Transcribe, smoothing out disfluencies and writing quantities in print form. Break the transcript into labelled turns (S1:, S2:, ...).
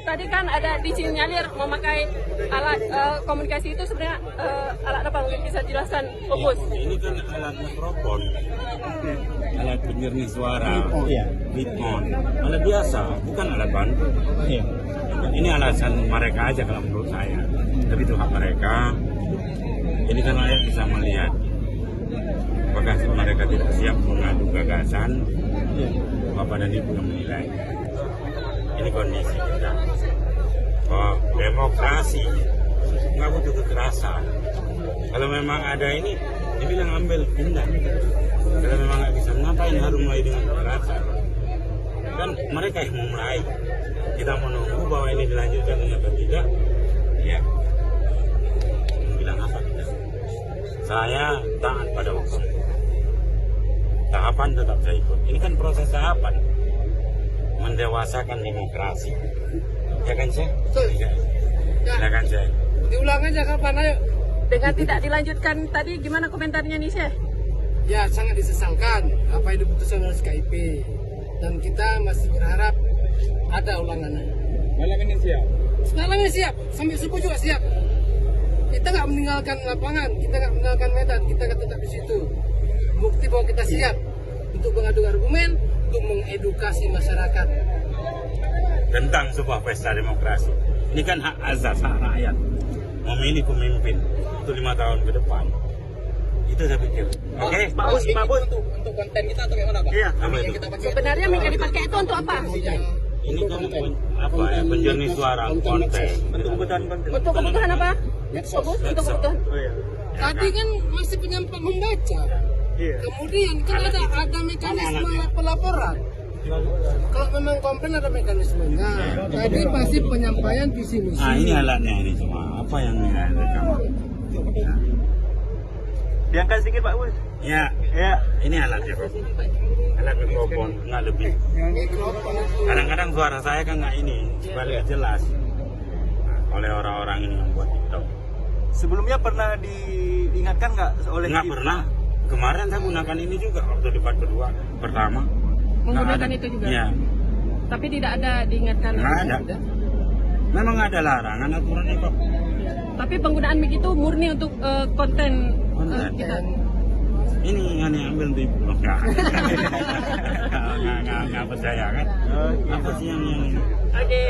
S1: Tadi kan ada disinyalir memakai alat komunikasi itu sebenarnya alat apa, mungkin bisa jelaskan fokus?
S2: Ini kan alat mikrofon, alat penjernih suara, bitmon, alat biasa, bukan alat bantu. Ini alasan mereka aja kalau menurut saya, tapi itu hak mereka. Ini kan rakyat bisa melihat apakah mereka tidak siap mengadu gagasan, Bapak dan Ibu yang menilai. Ini kondisi kita. Oh, demokrasi nggak butuh kekerasan. Kalau memang ada ini, dibilang ambil pindah. Kalau memang nggak bisa, ngapain harus mulai dengan kekerasan? Kan mereka yang memulai. Kita menunggu bahwa ini dilanjutkan atau tidak. Ya, bilang apa kita? Saya taat pada hukum. Tahapan tetap saya ikut. Ini kan proses tahapan mendewasakan demokrasi. Ya kan saya? Ya kan saya?
S3: Diulang aja kapan, ayo.
S1: Dengan tidak dilanjutkan tadi, gimana komentarnya nih, Syekh?
S3: Ya, sangat disesalkan apa yang diputuskan oleh KIP. Dan kita masih berharap ada ulangannya.
S4: Malam ini siap?
S3: Malam ini siap, sampai subuh juga siap. Kita nggak meninggalkan lapangan, kita nggak meninggalkan medan, kita akan tetap di situ. Bukti bahwa kita siap untuk mengadu argumen, untuk mengedukasi masyarakat
S2: tentang sebuah pesta demokrasi. Ini kan hak azas, hak rakyat memilih pemimpin untuk 5 tahun ke depan. Itu saya pikir. Oke?
S4: Pak Bus, untuk konten kita atau gimana, Pak?
S2: Iya. Apa itu?
S1: Sebenarnya yang dipakai itu untuk apa?
S2: Ini kan apa ya, penjernih suara konten.
S4: Untuk kebutuhan konten.
S1: Untuk kebutuhan apa? Fokus untuk kebutuhan.
S4: Oh iya.
S3: Tadi kan masih penyampaian membaca.
S4: Iya.
S3: Kemudian kan ada mekanisme pelaporan. Kalau memang komplain ada mekanismenya. Tadi pasti penyampaian visi misi.
S2: Nah, ini alatnya ini semua. Apa yang rekaman? Ya.
S4: Diangkat sedikit, Pak Bus.
S2: Ya, ini alatnya kok. Alat mikrofon, nggak lebih. Kadang-kadang suara saya kan nggak ini, balik jelas. Nah, oleh orang-orang ini yang buat TikTok.
S4: Sebelumnya pernah diingatkan nggak oleh
S2: Nggak pernah. Kemarin saya gunakan ini juga waktu debat kedua, pertama.
S1: Menggunakan itu juga?
S2: Iya.
S1: Tapi tidak ada diingatkan?
S2: Nggak ada. Memang ada larangan aturannya kok.
S1: Tapi penggunaan mic itu murni untuk konten kita?
S2: Ini yang ambil di blog ya. Nggak percaya kan? Apa sih yang ini?
S1: Oke.